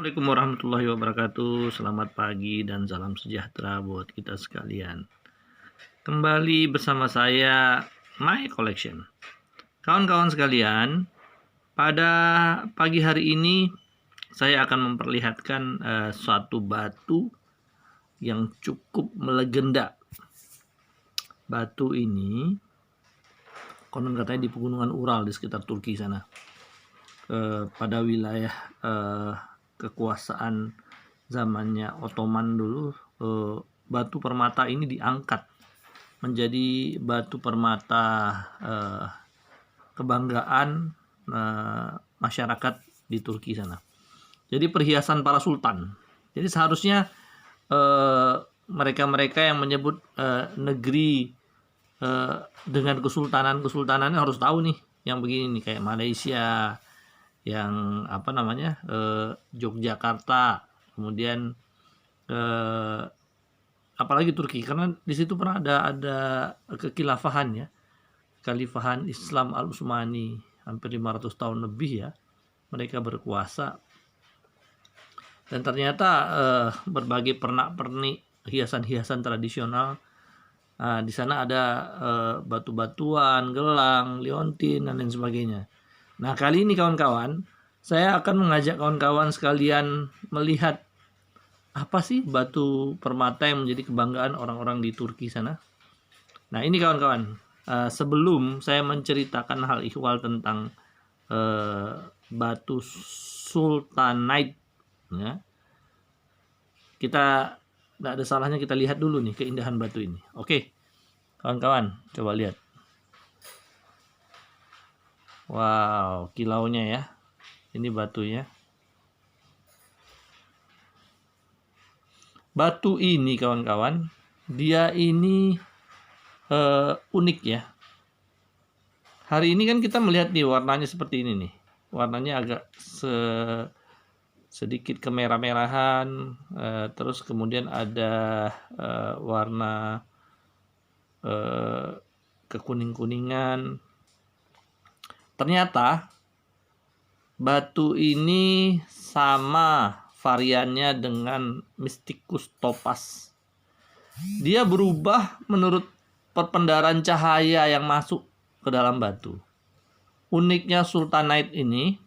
Assalamualaikum warahmatullahi wabarakatuh. Selamat pagi dan salam sejahtera buat kita sekalian. Kembali bersama saya, My Collection. Kawan-kawan sekalian, pada pagi hari ini saya akan memperlihatkan suatu batu yang cukup melegenda. Batu ini konon katanya di pegunungan Ural di sekitar Turki sana. Pada wilayah kekuasaan zamannya Ottoman dulu, batu permata ini diangkat menjadi batu permata kebanggaan masyarakat di Turki sana. Jadi perhiasan para sultan. Jadi seharusnya mereka-mereka yang menyebut negeri dengan kesultanannya harus tahu nih yang begini nih, kayak Malaysia, yang Yogyakarta, kemudian apalagi Turki, karena di situ pernah ada kekhilafahan ya, Khalifahan Islam Al-Utsmani, hampir 500 tahun lebih ya mereka berkuasa, dan ternyata berbagai pernak-pernik hiasan-hiasan tradisional. Di sana ada batu-batuan, gelang, liontin, dan lain sebagainya. Nah, kali ini kawan-kawan, saya akan mengajak kawan-kawan sekalian melihat apa sih batu permata yang menjadi kebanggaan orang-orang di Turki sana. Nah, ini kawan-kawan, sebelum saya menceritakan hal ihwal tentang batu Sultanite, ya, kita tidak ada salahnya kita lihat dulu nih keindahan batu ini. Oke, kawan-kawan, coba lihat. Wow, kilaunya ya. Ini batunya. Batu ini kawan-kawan, dia ini unik ya. Hari ini kan kita melihat nih warnanya seperti ini nih. Warnanya agak sedikit kemerah-merahan, terus kemudian ada warna kekuning-kuningan. Ternyata batu ini sama variannya dengan Mysticus topaz. Dia berubah menurut perpendaran cahaya yang masuk ke dalam batu. Uniknya Sultanite ini,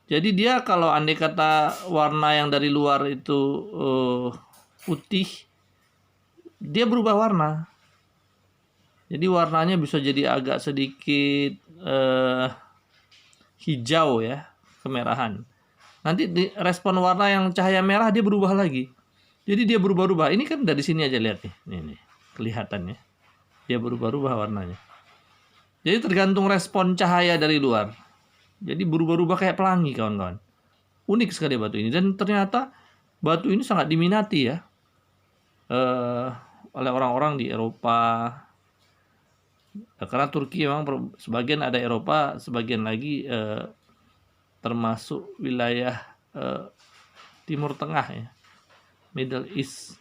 jadi dia kalau andai kata warna yang dari luar itu putih, dia berubah warna. Jadi warnanya bisa jadi agak sedikit hijau ya, kemerahan. Nanti di respon warna yang cahaya merah dia berubah lagi. Jadi dia berubah-ubah. Ini kan dari sini aja lihat nih. Nih kelihatan ya. Dia berubah-ubah warnanya. Jadi tergantung respon cahaya dari luar. Jadi berubah-ubah kayak pelangi kawan-kawan. Unik sekali batu ini, dan ternyata batu ini sangat diminati ya oleh orang-orang di Eropa. Karena Turki memang sebagian ada Eropa, sebagian lagi termasuk wilayah Timur Tengah ya, Middle East.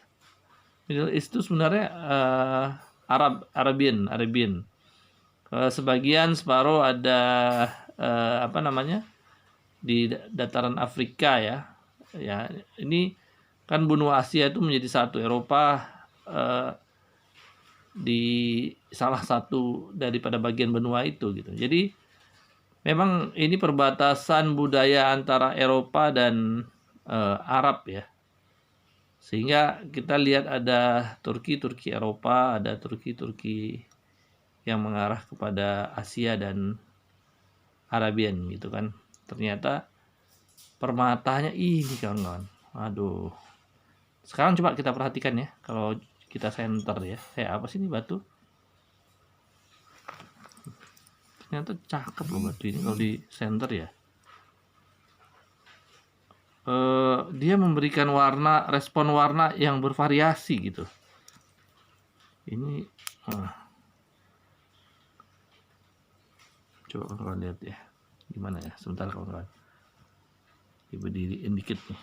Middle East itu sebenarnya Arabian. Sebagian separuh ada di dataran Afrika ya. Ya, ini kan benua Asia itu menjadi satu. Eropa di salah satu daripada bagian benua itu gitu. Jadi memang ini perbatasan budaya antara Eropa dan Arab ya. Sehingga kita lihat ada Turki Eropa, ada Turki yang mengarah kepada Asia dan Arabian gitu kan. Ternyata permatanya ini kawan-kawan. Aduh. Sekarang coba kita perhatikan ya, kalau kita center ya. Kayak apa sih ini batu? Ternyata cakep loh batu ini kalau di center ya. Dia memberikan respon warna yang bervariasi gitu. Ini coba kawan-kawan lihat ya, gimana ya, sebentar kawan-kawan, diberdiriin dikit nih.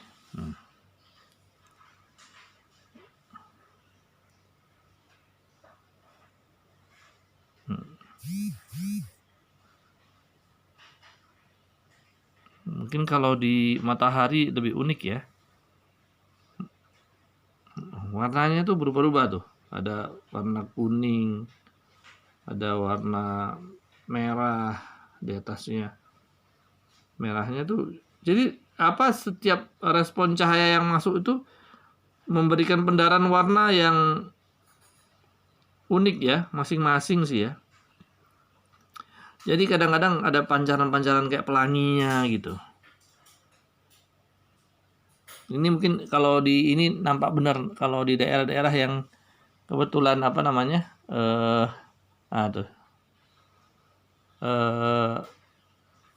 Mungkin Mungkin kalau di matahari lebih unik ya. Warnanya tuh berubah-ubah tuh. Ada warna kuning, ada warna merah di atasnya. Merahnya tuh. Jadi setiap respon cahaya yang masuk itu memberikan pendaran warna yang unik ya, masing-masing sih ya. Jadi kadang-kadang ada pancaran-pancaran kayak pelanginya gitu. Ini mungkin kalau di ini nampak benar kalau di daerah-daerah yang kebetulan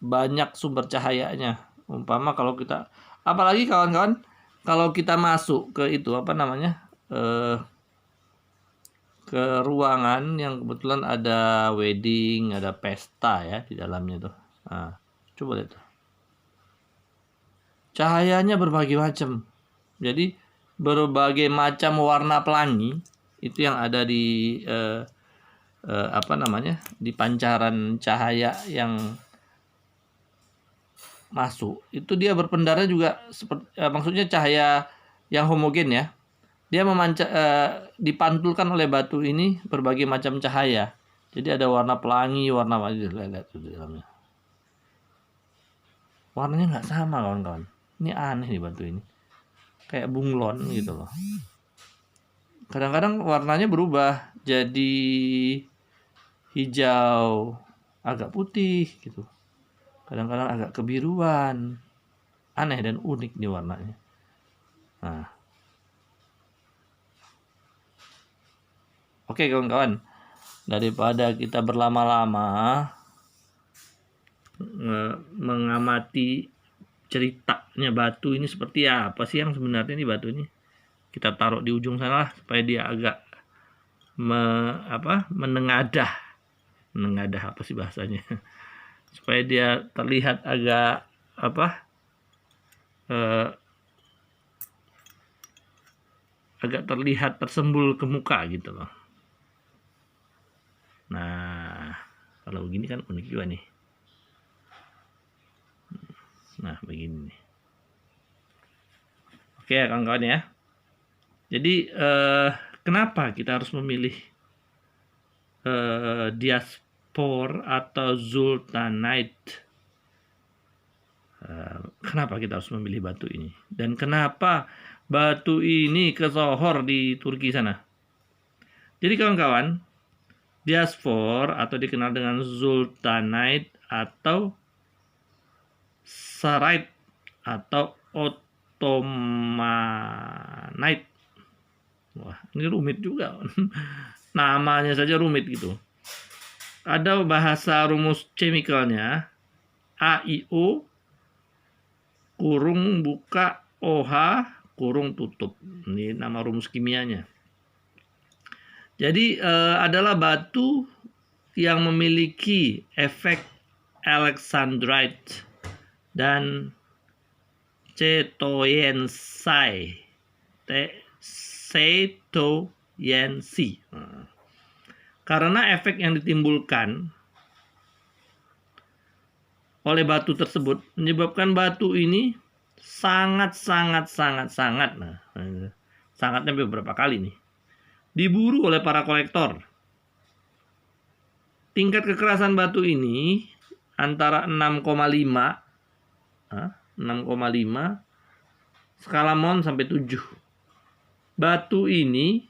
banyak sumber cahayanya. Umpama kalau kita, apalagi kawan-kawan, kalau kita masuk ke itu ke ruangan yang kebetulan ada wedding, ada pesta ya di dalamnya tuh. Nah, coba lihat tuh. Cahayanya berbagai macam. Jadi berbagai macam warna pelangi itu yang ada di di pancaran cahaya yang masuk. Itu dia berpendarnya juga maksudnya cahaya yang homogen ya. Dia dipantulkan oleh batu ini berbagai macam cahaya. Jadi ada warna pelangi, warna lihat di dalamnya. Warnanya nggak sama kawan-kawan. Ini aneh nih batu ini. Kayak bunglon gitu loh. Kadang-kadang warnanya berubah jadi hijau, agak putih gitu. Kadang-kadang agak kebiruan. Aneh dan unik nih warnanya. Nah. Oke kawan-kawan, daripada kita berlama-lama mengamati ceritanya batu ini seperti apa sih yang sebenarnya nih batu ini, kita taruh di ujung sana lah, supaya dia agak menengadah apa sih bahasanya, supaya dia terlihat agak agak terlihat tersembul ke muka gitu loh. Nah, kalau begini kan unik juga nih. Nah, begini nih. Oke, kawan-kawan ya. Jadi, kenapa kita harus memilih diaspor atau zultanite? Kenapa kita harus memilih batu ini? Dan kenapa batu ini kesohor di Turki sana? Jadi kawan-kawan, diaspor atau dikenal dengan zultanite atau sarite atau ottomanite. Wah, ini rumit juga. Namanya saja rumit gitu. Ada bahasa rumus chemicalnya AIO kurung buka OH kurung tutup. Ini nama rumus kimianya. Jadi adalah batu yang memiliki efek alexandrite dan cetoyensi. Karena efek yang ditimbulkan oleh batu tersebut menyebabkan batu ini sangat, nah, sangatnya beberapa kali nih, diburu oleh para kolektor. Tingkat kekerasan batu ini antara 6,5 skala Mohn sampai 7. Batu ini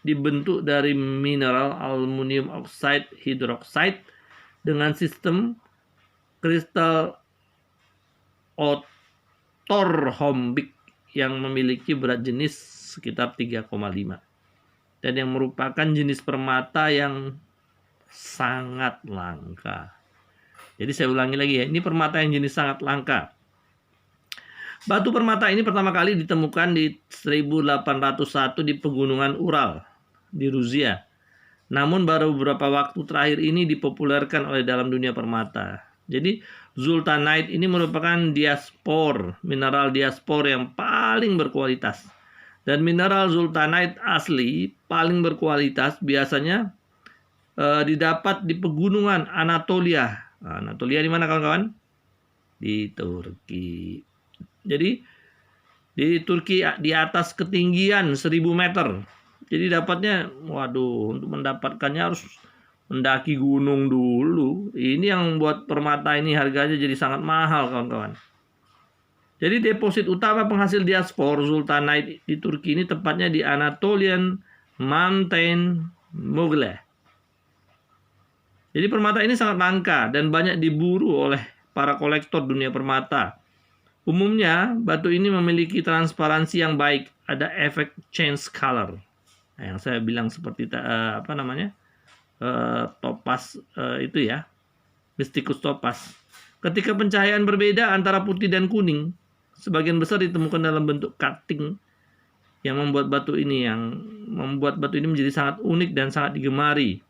dibentuk dari mineral aluminium oxide hidroksida dengan sistem kristal orthorhombic yang memiliki berat jenis sekitar 3,5 dan yang merupakan jenis permata yang sangat langka. Jadi saya ulangi lagi ya, ini permata yang jenis sangat langka. Batu permata ini pertama kali ditemukan di 1801 di pegunungan Ural di Rusia. Namun baru beberapa waktu terakhir ini dipopulerkan oleh dalam dunia permata. Jadi zultanite ini merupakan diaspor, mineral diaspor yang paling berkualitas. Dan mineral zultanite asli paling berkualitas biasanya didapat di pegunungan Anatolia. Anatolia di mana kawan-kawan? di Turki. Jadi di Turki di atas ketinggian 1000 meter. Jadi dapatnya, waduh, untuk mendapatkannya harus mendaki gunung dulu. Ini yang buat permata ini harganya jadi sangat mahal, kawan-kawan. Jadi deposit utama penghasil diaspor Sultanite di Turki ini tepatnya di Anatolian Mountain Moghul. Jadi permata ini sangat langka dan banyak diburu oleh para kolektor dunia permata. Umumnya batu ini memiliki transparansi yang baik, ada efek change color. Nah, yang saya bilang seperti topas itu ya, Mysticus topaz. Ketika pencahayaan berbeda antara putih dan kuning, sebagian besar ditemukan dalam bentuk cutting yang membuat batu ini menjadi sangat unik dan sangat digemari.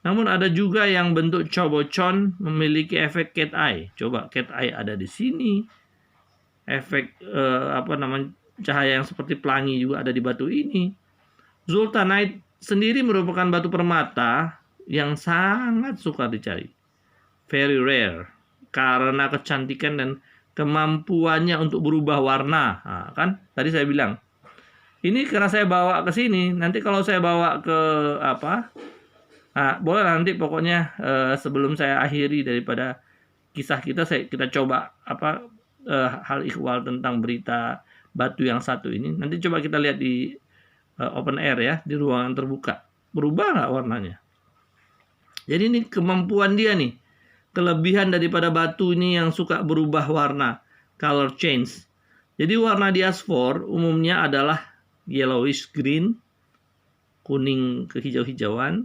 Namun ada juga yang bentuk cobocon memiliki efek cat eye. Coba cat eye ada di sini. Efek cahaya yang seperti pelangi juga ada di batu ini. Zultanite sendiri merupakan batu permata yang sangat suka dicari. Very rare karena kecantikan dan kemampuannya untuk berubah warna. Nah, kan tadi saya bilang. Ini karena saya bawa ke sini. Nanti kalau saya bawa ke boleh nanti pokoknya sebelum saya akhiri daripada kisah kita coba hal ikhwal tentang berita batu yang satu ini. Nanti coba kita lihat di open air ya, di ruangan terbuka. Berubah nggak warnanya? Jadi ini kemampuan dia nih. Kelebihan daripada batu ini yang suka berubah warna, color change. Jadi warna diaspor umumnya adalah yellowish green, kuning kehijau-hijauan,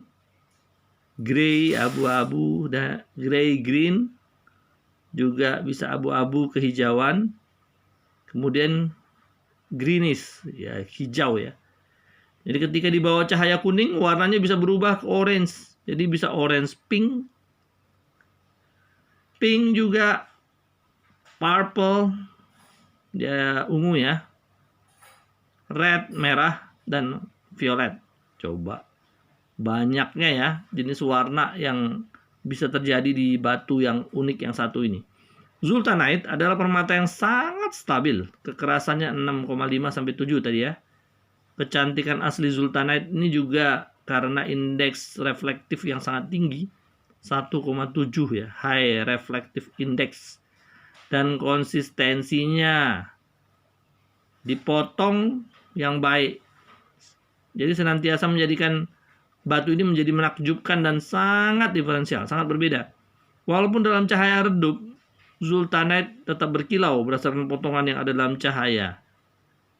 grey abu-abu, dan grey green, juga bisa abu-abu kehijauan, kemudian greenish ya, hijau ya. Jadi ketika di bawah cahaya kuning warnanya bisa berubah ke orange. Jadi bisa orange pink, pink juga, purple, dia ungu ya, red merah, dan violet. Coba banyaknya ya jenis warna yang bisa terjadi di batu yang unik yang satu ini. Zultanite adalah permata yang sangat stabil. Kekerasannya 6,5 sampai 7 tadi ya. Kecantikan asli Zultanite ini juga karena indeks reflektif yang sangat tinggi, 1,7 ya, high reflective index. Dan konsistensinya dipotong yang baik. Jadi senantiasa menjadikan batu ini menjadi menakjubkan dan sangat diferensial, sangat berbeda. Walaupun dalam cahaya redup, Zultanite tetap berkilau berdasarkan potongan yang ada dalam cahaya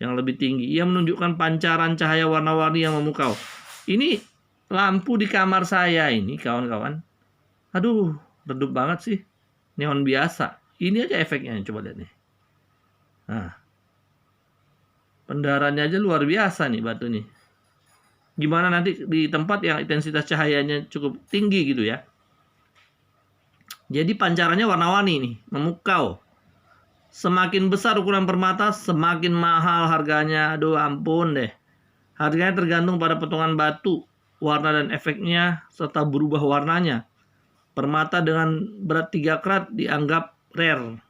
yang lebih tinggi. Ia menunjukkan pancaran cahaya warna-warni yang memukau. Ini lampu di kamar saya ini, kawan-kawan. Aduh, redup banget sih. Neon biasa. Ini aja efeknya, coba lihat nih. Nah, pendarannya aja luar biasa nih batu nih. Gimana nanti di tempat yang intensitas cahayanya cukup tinggi gitu ya. Jadi pancarannya warna-warni nih, memukau. Semakin besar ukuran permata, semakin mahal harganya. Aduh ampun deh. Harganya tergantung pada potongan batu, warna dan efeknya, serta berubah warnanya. Permata dengan berat 3 karat dianggap rare.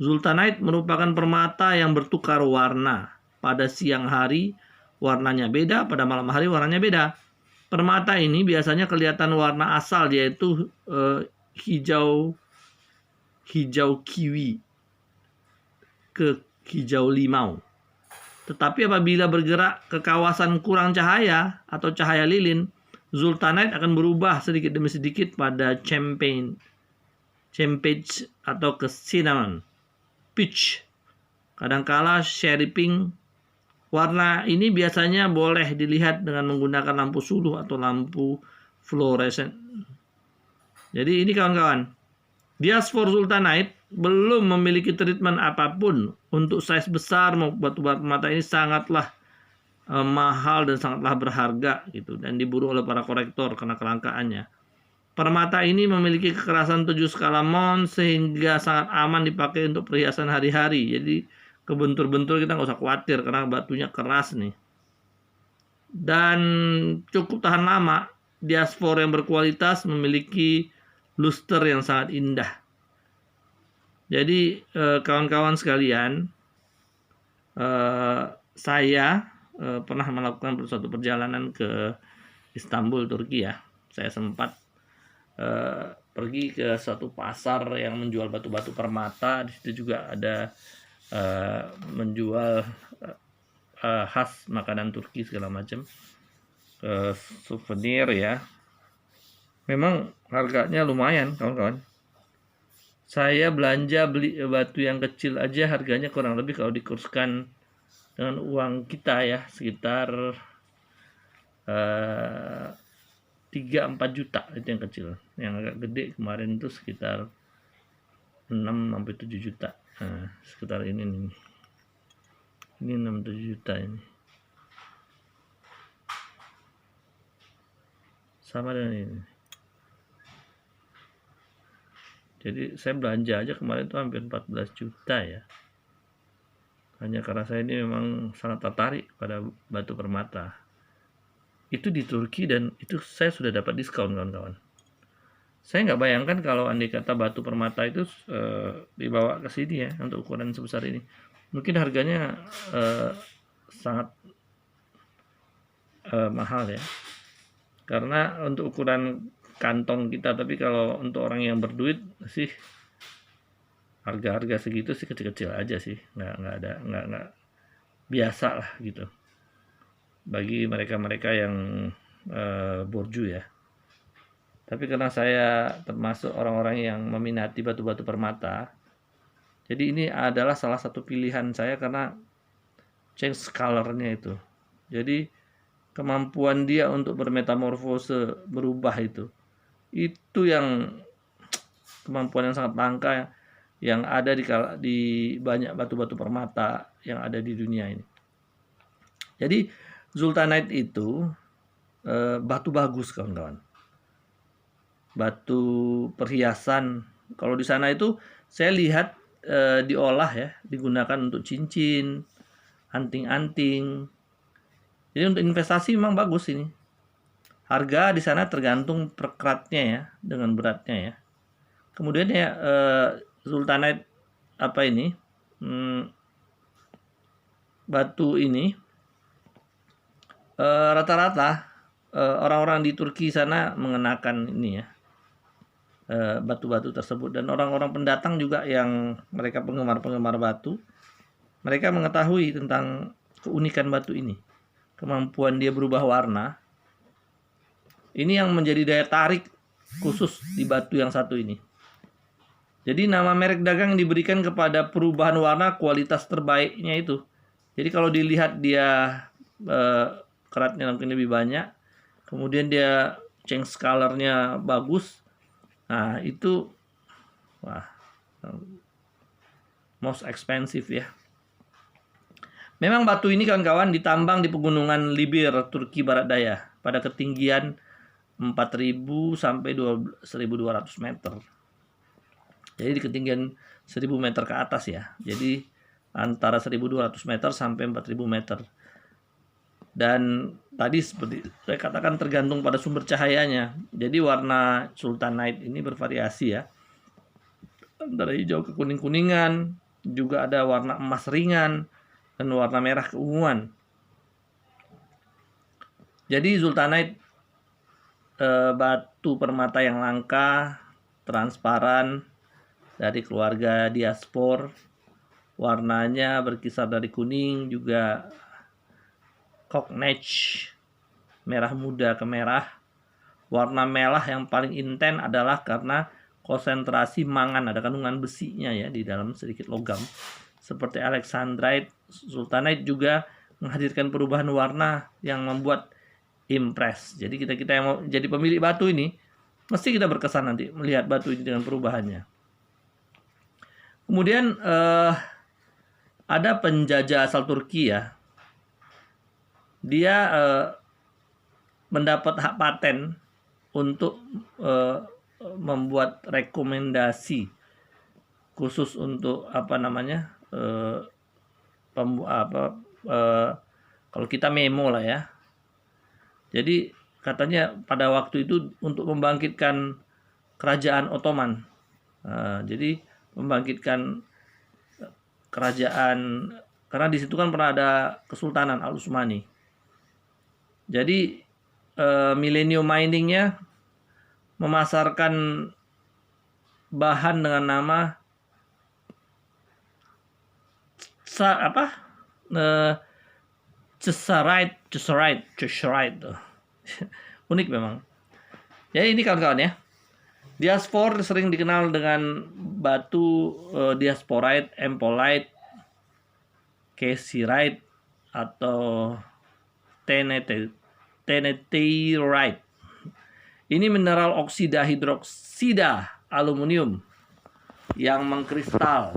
Zultanite merupakan permata yang bertukar warna. Pada siang hari warnanya beda, pada malam hari warnanya beda. Permata ini biasanya kelihatan warna asal, yaitu hijau kiwi ke hijau limau. Tetapi apabila bergerak ke kawasan kurang cahaya atau cahaya lilin, Zultanite akan berubah sedikit demi sedikit pada champagne atau ke cinnamon, peach, kadangkala cherry pink. Warna ini biasanya boleh dilihat dengan menggunakan lampu suluh atau lampu fluoresen. Jadi ini kawan-kawan, diaspor Zultanite belum memiliki treatment apapun untuk size besar. Batu permata ini sangatlah mahal dan sangatlah berharga gitu, dan diburu oleh para kolektor karena kelangkaannya. Permata ini memiliki kekerasan 7 skala Mohs sehingga sangat aman dipakai untuk perhiasan hari-hari. Jadi kebentur-bentur kita nggak usah khawatir karena batunya keras nih. Dan cukup tahan lama. Diaspor yang berkualitas memiliki luster yang sangat indah. Jadi kawan-kawan sekalian, saya pernah melakukan suatu perjalanan ke Istanbul, Turki ya. Saya sempat pergi ke suatu pasar yang menjual batu-batu permata. Di situ juga ada menjual khas makanan Turki segala macam, souvenir ya. Memang harganya lumayan kawan-kawan. Saya belanja beli batu yang kecil aja harganya kurang lebih kalau dikurskan dengan uang kita ya sekitar 3-4 juta itu yang kecil. Yang agak gede kemarin itu sekitar 6-7 juta. Nah, sekitar ini nih. Ini 6-7 juta ini. Sama dengan ini. Jadi saya belanja aja kemarin itu hampir 14 juta ya. Hanya karena saya ini memang sangat tertarik pada batu permata. Itu di Turki dan itu saya sudah dapat diskon kawan-kawan. Saya nggak bayangkan kalau andai kata batu permata itu dibawa ke sini ya untuk ukuran sebesar ini. Mungkin harganya sangat mahal ya. Karena untuk ukuran kantong kita, tapi kalau untuk orang yang berduit sih harga-harga segitu sih kecil-kecil aja sih, nggak biasa lah gitu bagi mereka-mereka yang borju ya. Tapi karena saya termasuk orang-orang yang meminati batu-batu permata, jadi ini adalah salah satu pilihan saya karena change color-nya itu. Jadi kemampuan dia untuk bermetamorfose, berubah itu yang kemampuan yang sangat langka yang ada di banyak batu-batu permata yang ada di dunia ini. Jadi Zultanite itu batu bagus kawan-kawan. Batu perhiasan. Kalau di sana itu saya lihat diolah ya, digunakan untuk cincin, anting-anting. Jadi untuk investasi memang bagus ini. Harga di sana tergantung per karatnya ya, dengan beratnya ya. Kemudian ya Zultanite apa ini? Batu ini rata-rata orang-orang di Turki sana mengenakan ini ya. Batu-batu tersebut dan orang-orang pendatang juga yang mereka penggemar-penggemar batu, mereka mengetahui tentang keunikan batu ini, kemampuan dia berubah warna. Ini yang menjadi daya tarik khusus di batu yang satu ini. Jadi nama merek dagang diberikan kepada perubahan warna kualitas terbaiknya itu. Jadi kalau dilihat dia keratnya mungkin lebih banyak, kemudian dia change color-nya bagus. Nah, itu most expensive ya. Memang batu ini kawan-kawan ditambang di pegunungan Libir, Turki Barat Daya pada ketinggian 4.000 sampai 1.200 meter. Jadi di ketinggian 1.000 meter ke atas ya. Jadi antara 1.200 meter sampai 4.000 meter. Dan tadi seperti saya katakan tergantung pada sumber cahayanya. Jadi warna Zultanite ini bervariasi ya. Antara hijau ke kuning-kuningan, juga ada warna emas ringan, dan warna merah keunguan. Jadi Zultanite batu permata yang langka, transparan, dari keluarga diaspor. Warnanya berkisar dari kuning juga cocknage, merah muda ke merah. Warna merah yang paling intens adalah karena konsentrasi mangan, ada kandungan besinya ya di dalam sedikit logam. Seperti Alexandrite, Zultanite juga menghadirkan perubahan warna yang membuat impress. Jadi kita yang mau jadi pemilik batu ini mesti kita berkesan nanti melihat batu ini dengan perubahannya. Kemudian ada penjajah asal Turki ya. Dia mendapat hak paten untuk membuat rekomendasi khusus untuk kalau kita memo lah ya. Jadi katanya pada waktu itu untuk membangkitkan kerajaan Ottoman. Jadi membangkitkan kerajaan, karena di situ kan pernah ada Kesultanan Al-Utsmani. Jadi Millennium Miningnya memasarkan bahan dengan nama Chesarite. Unik memang. Jadi ini kawan-kawan ya. Diaspor sering dikenal dengan batu diasporite, empolite, caesirite, atau tenetierite. Ini mineral oksida hidroksida aluminium yang mengkristal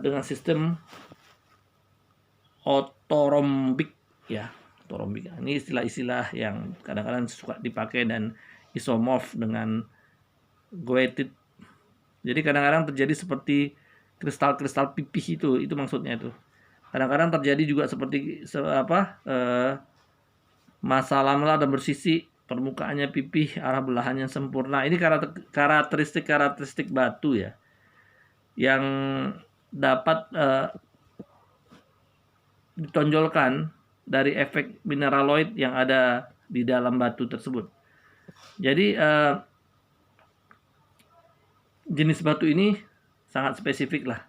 dengan sistem orthorhombic ya. Orthorhombic. Ini istilah-istilah yang kadang-kadang suka dipakai dan isomorf dengan goethite. Jadi kadang-kadang terjadi seperti kristal-kristal pipih itu maksudnya itu. Kadang-kadang terjadi juga seperti masa lamela dan bersisi, permukaannya pipih, arah belahannya sempurna. Ini karakteristik batu ya, yang dapat ditonjolkan dari efek mineraloid yang ada di dalam batu tersebut. Jadi jenis batu ini sangat spesifik lah,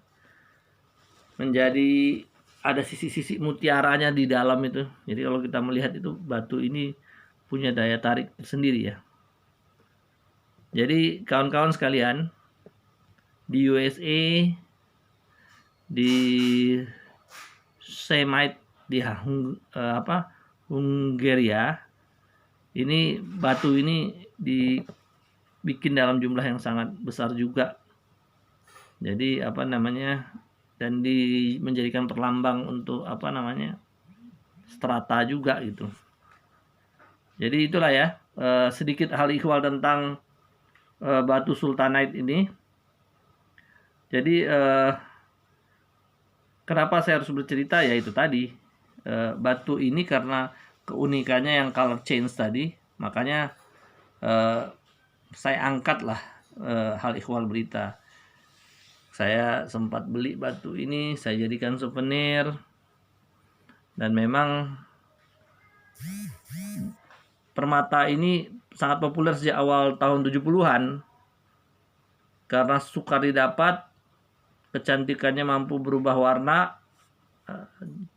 menjadi ada sisi-sisi mutiaranya di dalam itu. Jadi kalau kita melihat itu, batu ini punya daya tarik sendiri ya. Jadi kawan-kawan sekalian, di USA, di Semite, di Hungaria, ini batu ini dibikin dalam jumlah yang sangat besar juga. Jadi dan menjadikan perlambang untuk strata juga gitu. Jadi itulah ya sedikit hal ihwal tentang batu sultanite ini. Jadi kenapa saya harus bercerita, ya itu tadi, batu ini karena keunikannya yang color change tadi, makanya saya angkatlah hal ihwal berita. Saya sempat beli batu ini, saya jadikan souvenir. Dan memang permata ini sangat populer sejak awal tahun 70-an. Karena sukar didapat, kecantikannya mampu berubah warna.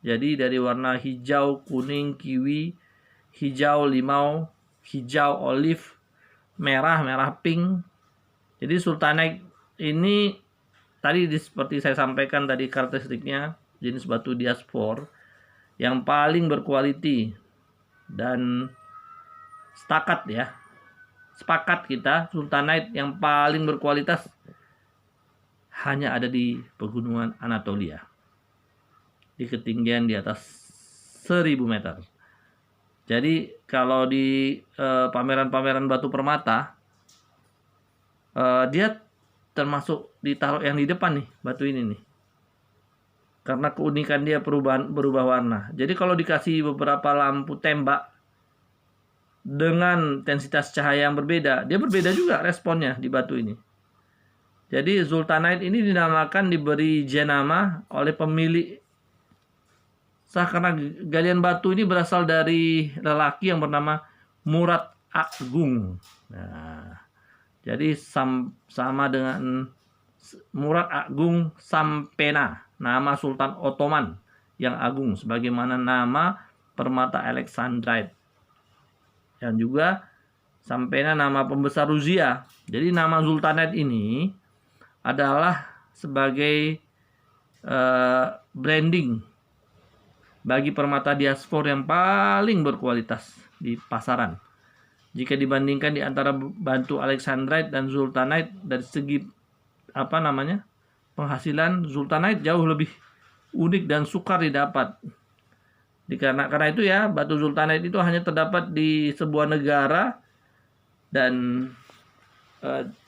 Jadi dari warna hijau, kuning, kiwi, hijau, limau, hijau, olive, merah pink. Jadi sultanite ini tadi seperti saya sampaikan tadi, karakteristiknya jenis batu diaspor yang paling berkualiti, dan sepakat kita sultanite yang paling berkualitas hanya ada di pegunungan Anatolia, di ketinggian di atas 1000 meter. Jadi kalau di pameran-pameran batu permata, dia termasuk ditaruh yang di depan nih, batu ini nih, karena keunikan dia berubah warna. Jadi kalau dikasih beberapa lampu tembak dengan intensitas cahaya yang berbeda, dia berbeda juga responnya di batu ini. Jadi sultanite ini diberi jenama oleh pemilik karena galian batu ini berasal dari lelaki yang bernama Murad Agung. Nah, jadi sama dengan Murad Agung Sampena, nama Sultan Ottoman yang agung, sebagaimana nama permata Alexandrite. Dan juga Sampena nama pembesar Rusia. Jadi nama sultanite ini adalah sebagai branding bagi permata diaspor yang paling berkualitas di pasaran. Jika dibandingkan di antara batu Alexandrite dan sultanite, dari segi penghasilan, sultanite jauh lebih unik dan sukar didapat. Karena itu ya, batu sultanite itu hanya terdapat di sebuah negara dan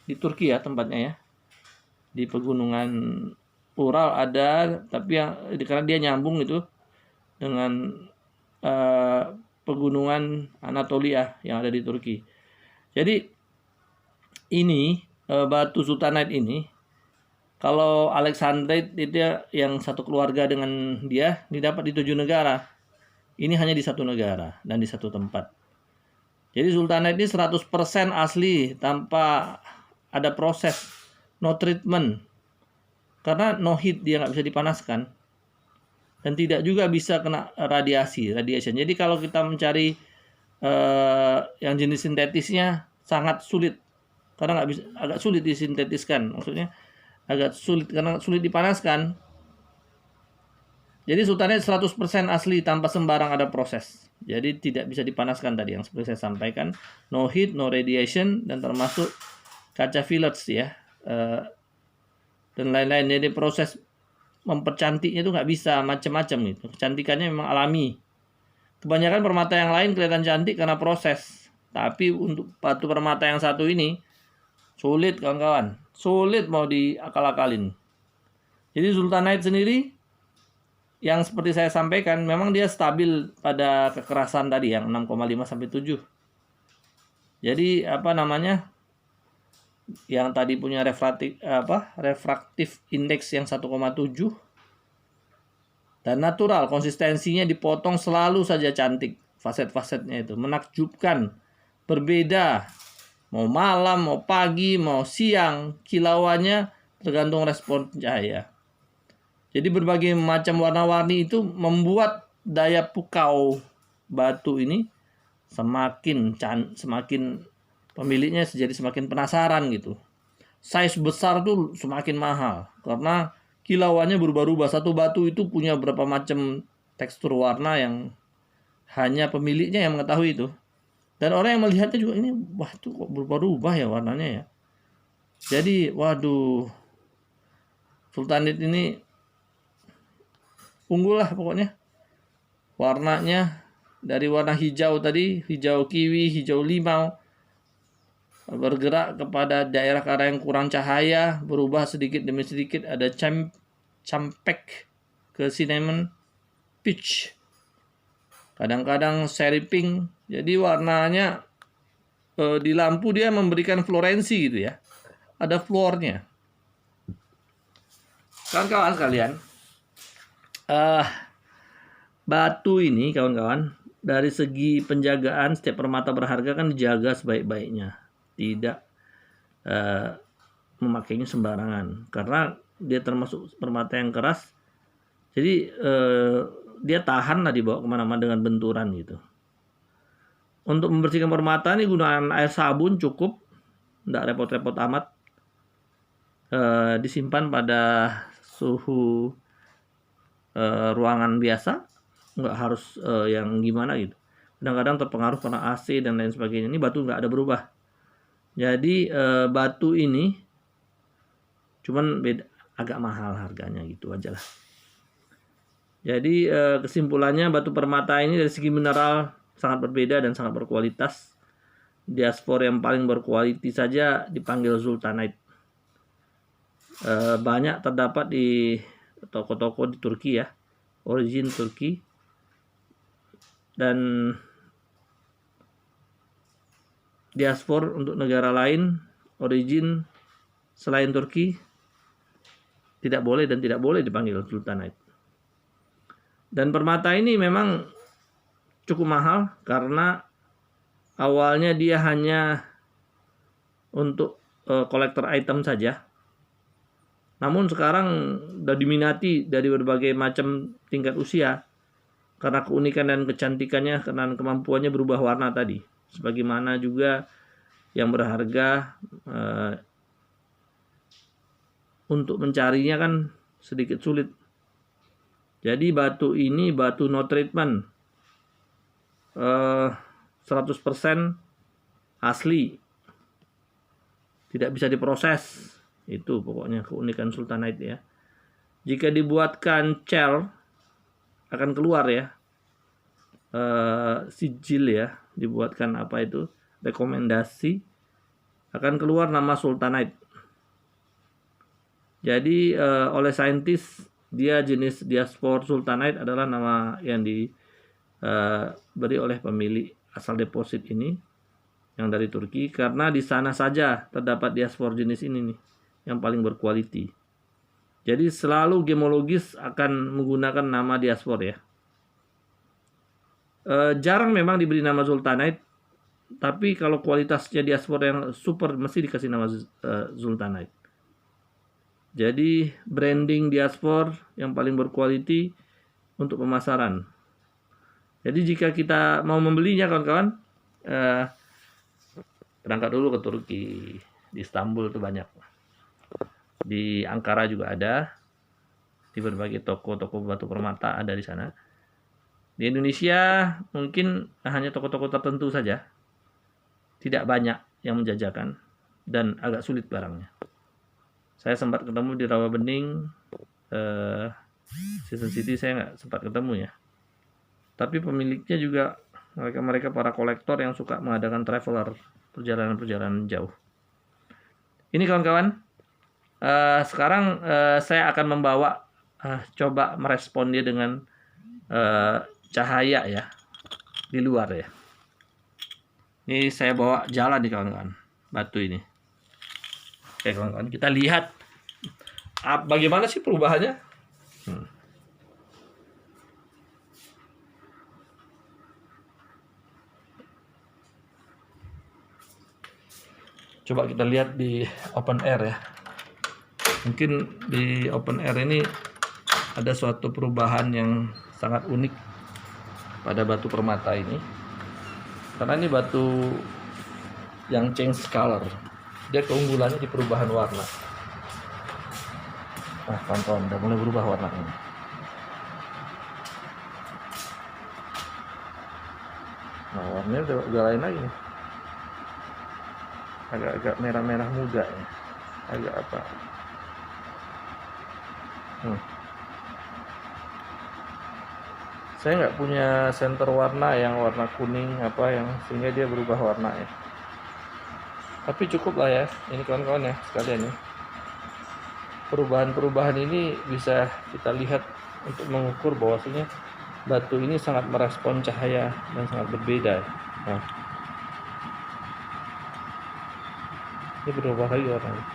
di Turki ya tempatnya ya. Di pegunungan Ural ada, tapi karena dia nyambung itu dengan pegunungan Anatolia yang ada di Turki. Jadi ini batu sultanite ini, kalau alexandrite itu yang satu keluarga dengan dia didapat di 7 negara. Ini hanya di satu negara dan di satu tempat. Jadi sultanite ini 100% asli tanpa ada proses, no treatment. Karena no heat, dia nggak bisa dipanaskan. Dan tidak juga bisa kena radiation. Jadi kalau kita mencari yang jenis sintetisnya sangat sulit. Karena nggak bisa, agak sulit disintetiskan. Maksudnya agak sulit karena sulit dipanaskan. Jadi sultanite 100% asli tanpa sembarang ada proses. Jadi tidak bisa dipanaskan tadi yang seperti saya sampaikan. No heat, no radiation, dan termasuk kaca fillets ya. Dan lain-lain. Jadi proses mempercantiknya itu nggak bisa macam-macam gitu. Kecantikannya memang alami. Kebanyakan permata yang lain kelihatan cantik karena proses. Tapi untuk batu permata yang satu ini sulit kawan-kawan. Sulit mau diakal-akalin. Jadi sultanite sendiri yang seperti saya sampaikan memang dia stabil pada kekerasan tadi yang 6,5 sampai 7. Jadi apa namanya? Yang tadi punya refraktif indeks yang 1,7 dan natural, konsistensinya dipotong selalu saja cantik, faset-fasetnya itu menakjubkan, berbeda, mau malam, mau pagi, mau siang, kilauannya tergantung respon cahaya. Jadi berbagai macam warna-warni itu membuat daya pukau batu ini semakin pemiliknya jadi semakin penasaran gitu. Size besar tuh semakin mahal karena kilauannya berubah-ubah. Satu batu itu punya berapa macam tekstur warna yang hanya pemiliknya yang mengetahui itu. Dan orang yang melihatnya juga ini, wah tuh kok berubah-ubah ya warnanya ya. Jadi waduh, sultanite ini unggul lah pokoknya. Warnanya dari warna hijau tadi, hijau kiwi, hijau limau, bergerak kepada daerah yang kurang cahaya, berubah sedikit demi sedikit, ada campek ke cinnamon peach, kadang-kadang seri pink. Jadi warnanya di lampu dia memberikan florensi gitu ya, ada fluornya. Kawan-kawan sekalian, batu ini kawan-kawan dari segi penjagaan, setiap permata berharga kan dijaga sebaik-baiknya, tidak memakainya sembarangan karena dia termasuk permata yang keras. Jadi dia tahan lah dibawa kemana-mana dengan benturan gitu. Untuk membersihkan permata ini gunakan air sabun cukup, tidak repot-repot amat. Disimpan pada suhu ruangan biasa, nggak harus yang gimana gitu. Kadang-kadang terpengaruh karena AC dan lain sebagainya. Ini batu nggak ada berubah. Jadi batu ini cuman beda, agak mahal harganya gitu aja lah. Jadi kesimpulannya batu permata ini dari segi mineral sangat berbeda dan sangat berkualitas. Diaspor yang paling berkualitas saja dipanggil sultanite. Banyak terdapat di toko-toko di Turki ya, origin Turki. Dan diaspor untuk negara lain, origin selain Turki tidak boleh dan tidak boleh dipanggil sultanite. Dan permata ini memang cukup mahal karena awalnya dia hanya untuk kolektor item saja. Namun sekarang sudah diminati dari berbagai macam tingkat usia karena keunikan dan kecantikannya, karena kemampuannya berubah warna tadi. Sebagaimana juga yang berharga untuk mencarinya kan sedikit sulit. Jadi batu ini batu no treatment, 100% asli, tidak bisa diproses. Itu pokoknya keunikan sultanite ya. Jika dibuatkan cel akan keluar ya sijil ya, dibuatkan apa itu rekomendasi, akan keluar nama sultanite. Jadi oleh saintis dia jenis diaspor sultanite adalah nama yang diberi oleh pemilik asal deposit ini. yang dari Turki, karena di sana saja terdapat diaspor jenis ini nih yang paling berkualiti. Jadi selalu gemologis akan menggunakan nama diaspor ya. Jarang memang diberi nama Zultanite, tapi kalau kualitasnya diaspor yang super mesti dikasih nama Zultanite. Jadi branding diaspor yang paling berkualiti untuk pemasaran. Jadi jika kita mau membelinya kawan-kawan, berangkat dulu ke Turki. Di Istanbul itu banyak. Di Ankara juga ada. Di berbagai toko-toko batu permata ada di sana. Di Indonesia mungkin hanya toko-toko tertentu saja. Tidak banyak yang menjajakan dan agak sulit barangnya. Saya sempat ketemu di Rawabening, Season City saya nggak sempat ketemu ya. Tapi pemiliknya juga mereka para kolektor yang suka mengadakan traveler, perjalanan-perjalanan jauh. Ini kawan-kawan, sekarang saya akan membawa coba merespon dia dengan cahaya ya di luar ya. Ini saya bawa jalan nih kawan-kawan, batu ini. Oke kawan-kawan, kita lihat bagaimana sih perubahannya. Coba kita lihat di open air ya. Mungkin di open air ini ada suatu perubahan yang sangat unik pada batu permata ini. Karena ini batu yang change color. Dia keunggulannya di perubahan warna. Nah, kawan-kawan, udah mulai berubah warnanya. Nah, warnanya udah lain lagi nih. Agak-agak merah-merah muda ya. Agak apa? Saya nggak punya center warna yang warna kuning apa yang sehingga dia berubah warna ya. Tapi cukup lah ya, ini kawan-kawan ya sekalian ya. Perubahan-perubahan ini bisa kita lihat untuk mengukur bahwasanya batu ini sangat merespon cahaya dan sangat berbeda. Nah, ini berubah lagi warnanya.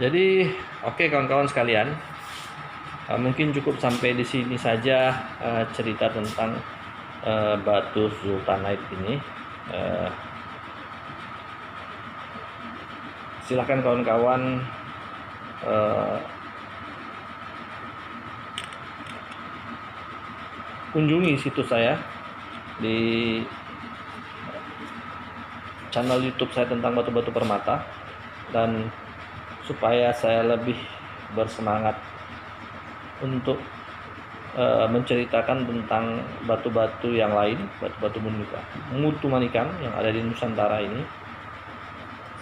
Jadi oke kawan-kawan sekalian. Mungkin cukup sampai di sini saja cerita tentang batu Zultanite ini. Silakan kawan-kawan kunjungi situs saya di channel YouTube saya tentang batu-batu permata, dan supaya saya lebih bersemangat untuk menceritakan tentang batu-batu yang lain, batu-batu mutu manikan yang ada di Nusantara ini.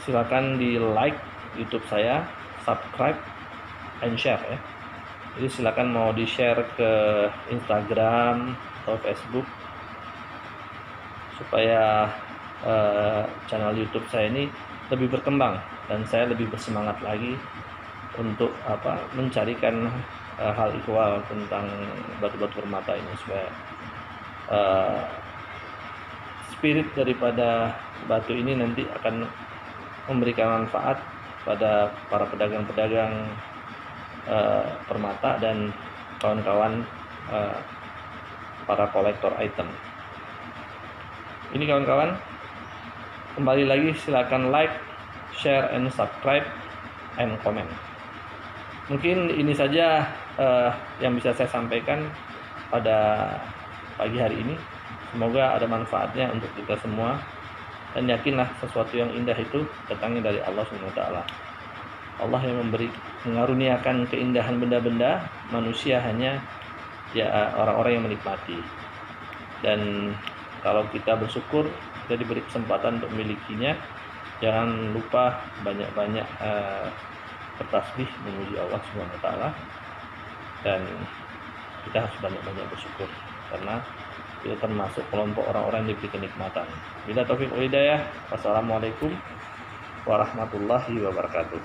Silakan di like YouTube saya, subscribe, and share ya. Jadi silakan mau di share ke Instagram atau Facebook supaya channel YouTube saya ini lebih berkembang dan saya lebih bersemangat lagi untuk mencarikan hal ihwal tentang batu-batu permata ini, supaya spirit daripada batu ini nanti akan memberikan manfaat pada para pedagang-pedagang permata dan kawan-kawan para kolektor item. Ini kawan-kawan, kembali lagi silakan like, share, and subscribe, and comment. Mungkin ini saja yang bisa saya sampaikan pada pagi hari ini. Semoga ada manfaatnya untuk kita semua, dan yakinlah sesuatu yang indah itu datangnya dari Allah SWT. Allah yang mengaruniakan keindahan benda-benda, manusia hanya ya orang-orang yang menikmati. Dan kalau kita bersyukur, kita diberi kesempatan untuk memilikinya, jangan lupa banyak-banyak bertasbih memuji Allah SWT, dan kita harus banyak-banyak bersyukur karena kita termasuk kelompok orang-orang yang diberi kenikmatan. Bila taufik wal hidayah, wassalamualaikum warahmatullahi wabarakatuh.